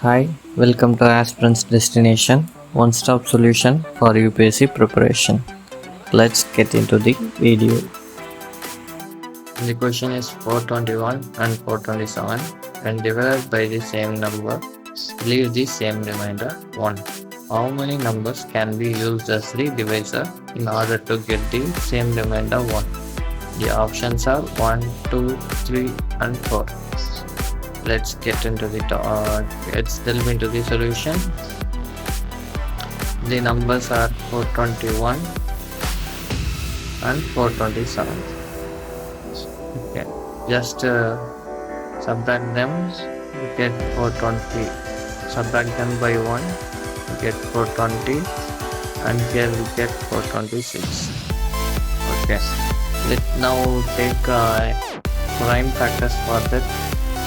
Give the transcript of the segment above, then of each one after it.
Hi, welcome to Aspirant's Destination, one-stop solution for UPSC preparation. Let's get into the video. The question is 421 and 427. When divided by the same number, leave the same remainder 1. How many numbers can be used as the divisor in order to get the same remainder 1? The options are 1, 2, 3 and 4. Let's delve into the solution. The numbers are 421 and 427. Okay, just subtract them, you get 420. Subtract them by 1, you get 420, and here we get 426. Okay, let's now take prime factors for that,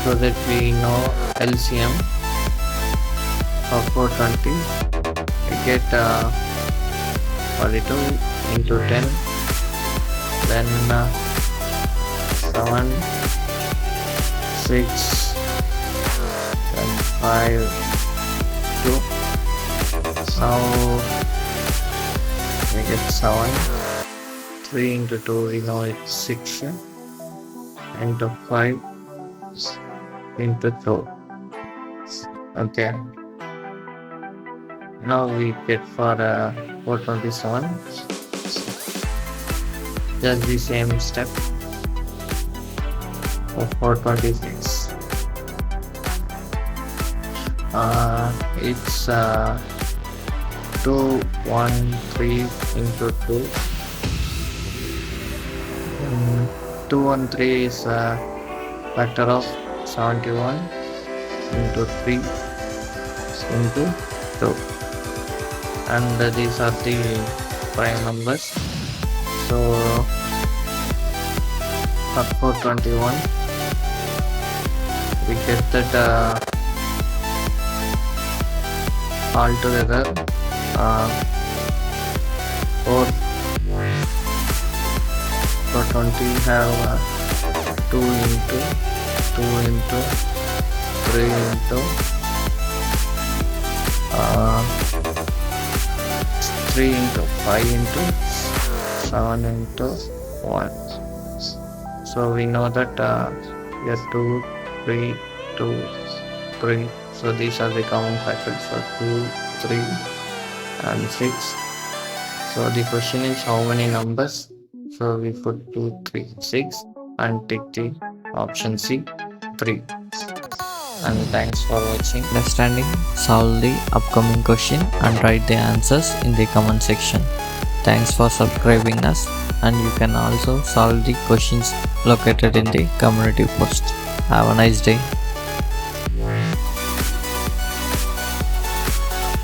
so that we know LCM of 420. We get 42 into 10, then 7, 6, then 5, 2. Now we get 7, 3 into 2, we know it's 6, into 5, into 2. Okay, now we get for 427, just the same step for 426. It's 2, 1, 3 into 2. 2 and 3 is a factor of 71 into 3 into 2, and these are the prime numbers. So for 421 we get that altogether 420 have 2 into 2 into 3 into 3 into 5 into 7 into 1. So we know that here 2, 3, 2, 3. So these are the common factors for 2, 3 and 6. So the question is how many numbers? So we put 2, 3, 6 and take the option C, 3. And thanks for watching. Understanding, solve the upcoming question and write the answers in the comment section. Thanks for subscribing us, and you can also solve the questions located in the community post. Have a nice day.